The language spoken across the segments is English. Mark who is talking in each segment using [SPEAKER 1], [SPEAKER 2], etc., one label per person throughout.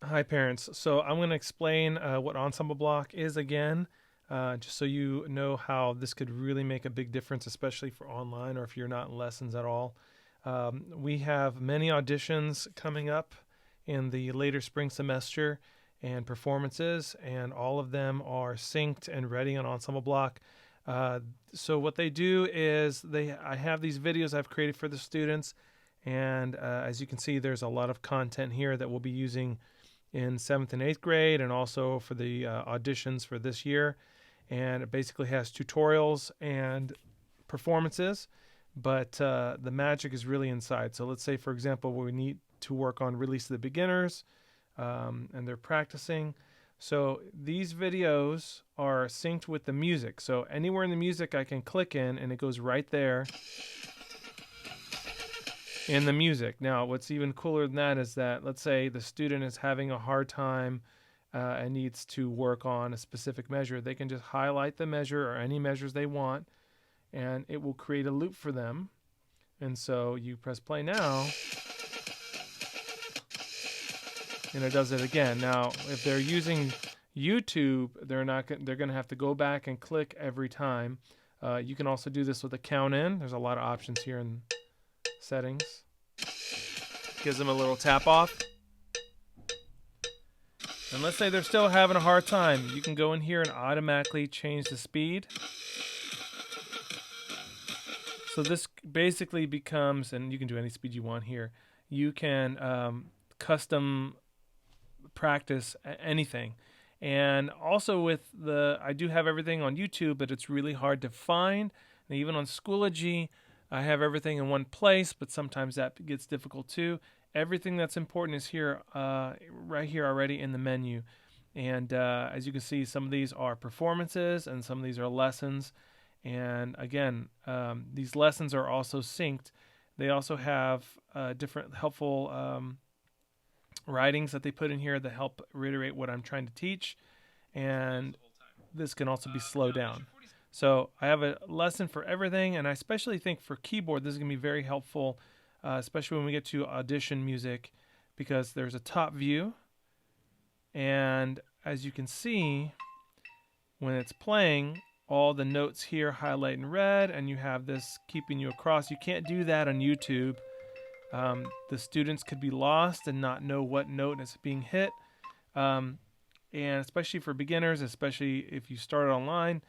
[SPEAKER 1] Hi, parents. So I'm going to explain what Ensemble Block is again, just so you know how this could really make a big difference, especially for online or if you're not in lessons at all. We have many auditions coming up in the later spring semester and performances, and all of them are synced and ready on Ensemble Block. Uh, so what they do is I have these videos I've created for the students, and as you can see, there's a lot of content here that we'll be using in seventh and eighth grade, and also for the auditions for this year. And it basically has tutorials and performances, but the magic is really inside. So let's say, for example, we need to work on Release of the Beginners, and they're practicing. So these videos are synced with the music. So anywhere in the music I can click in, and it goes right there in the music. Now, what's even cooler than that is that, let's say the student is having a hard time and needs to work on a specific measure. They can just highlight the measure or any measures they want, and it will create a loop for them. And so you press play now, and it does it again. Now, if they're using YouTube, they're going to have to go back and click every time. You can also do this with a count in. There's a lot of options here in settings. Gives them a little tap off. And let's say they're still having a hard time. You can go in here and automatically change the speed. So this basically becomes, and you can do any speed you want here, you can custom practice anything. And also with I do have everything on YouTube, but it's really hard to find. And even on Schoology, I have everything in one place, but sometimes that gets difficult too. Everything that's important is here, right here already in the menu. And as you can see, some of these are performances and some of these are lessons. And again, these lessons are also synced. They also have different helpful writings that they put in here that help reiterate what I'm trying to teach. And this can also be slowed down. So I have a lesson for everything, and I especially think for keyboard, this is going to be very helpful, especially when we get to audition music, because there's a top view, and as you can see, when it's playing, all the notes here highlight in red, and you have this keeping you across. You can't do that on YouTube. The students could be lost and not know what note is being hit. And especially for beginners, especially if you start online,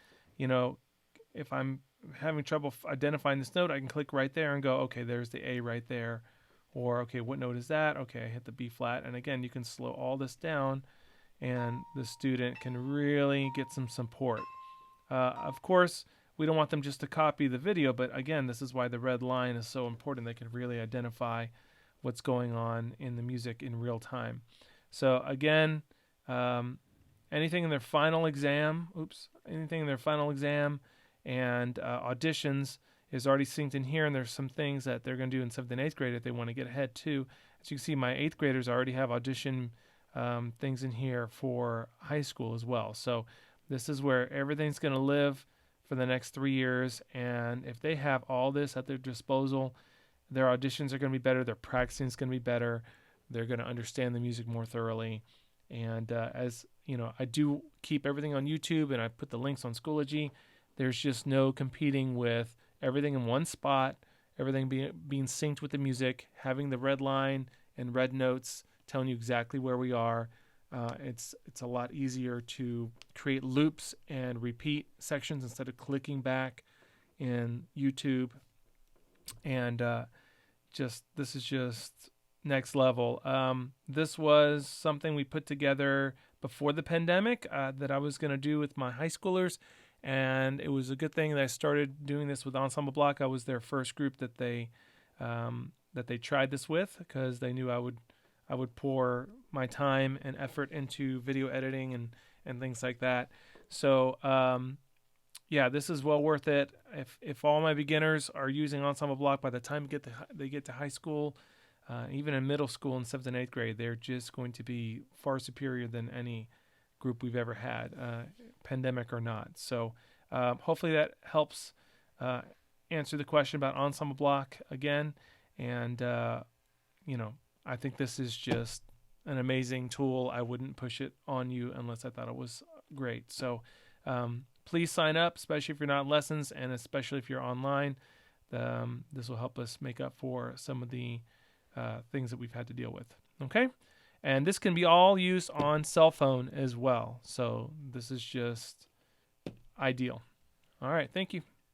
[SPEAKER 1] if I'm having trouble identifying this note, I can click right there and go, okay, there's the A right there. Or, okay, what note is that? Okay, I hit the B flat. And again, you can slow all this down, and the student can really get some support. Of course, we don't want them just to copy the video, but again, this is why the red line is so important. They can really identify what's going on in the music in real time. So again, anything in their final exam, and auditions is already synced in here, and there's some things that they're going to do in 7th and 8th grade if they want to get ahead too. As you can see, my 8th graders already have audition things in here for high school as well. So this is where everything's going to live for the next 3 years, and if they have all this at their disposal, their auditions are going to be better, their practicing is going to be better, they're going to understand the music more thoroughly. And as you know, I do keep everything on YouTube, and I put the links on Schoology. There's just no competing with everything in one spot, everything being synced with the music, having the red line and red notes telling you exactly where we are. It's a lot easier to create loops and repeat sections instead of clicking back in YouTube. And this is just next level. This was something we put together before the pandemic that I was going to do with my high schoolers, and it was a good thing that I started doing this with Ensemble Block. I was their first group that they tried this with, because they knew I would pour my time and effort into video editing and things like that. So yeah, this is well worth it. If all my beginners are using Ensemble Block, by the time they get to high school, even in middle school in 7th and 8th grade, they're just going to be far superior than any group we've ever had, pandemic or not. So hopefully that helps answer the question about Ensemble Block again. And I think this is just an amazing tool. I wouldn't push it on you unless I thought it was great. So please sign up, especially if you're not in lessons, and especially if you're online. This will help us make up for some of the things that we've had to deal with. Okay? And this can be all used on cell phone as well. So this is just ideal. All right. Thank you.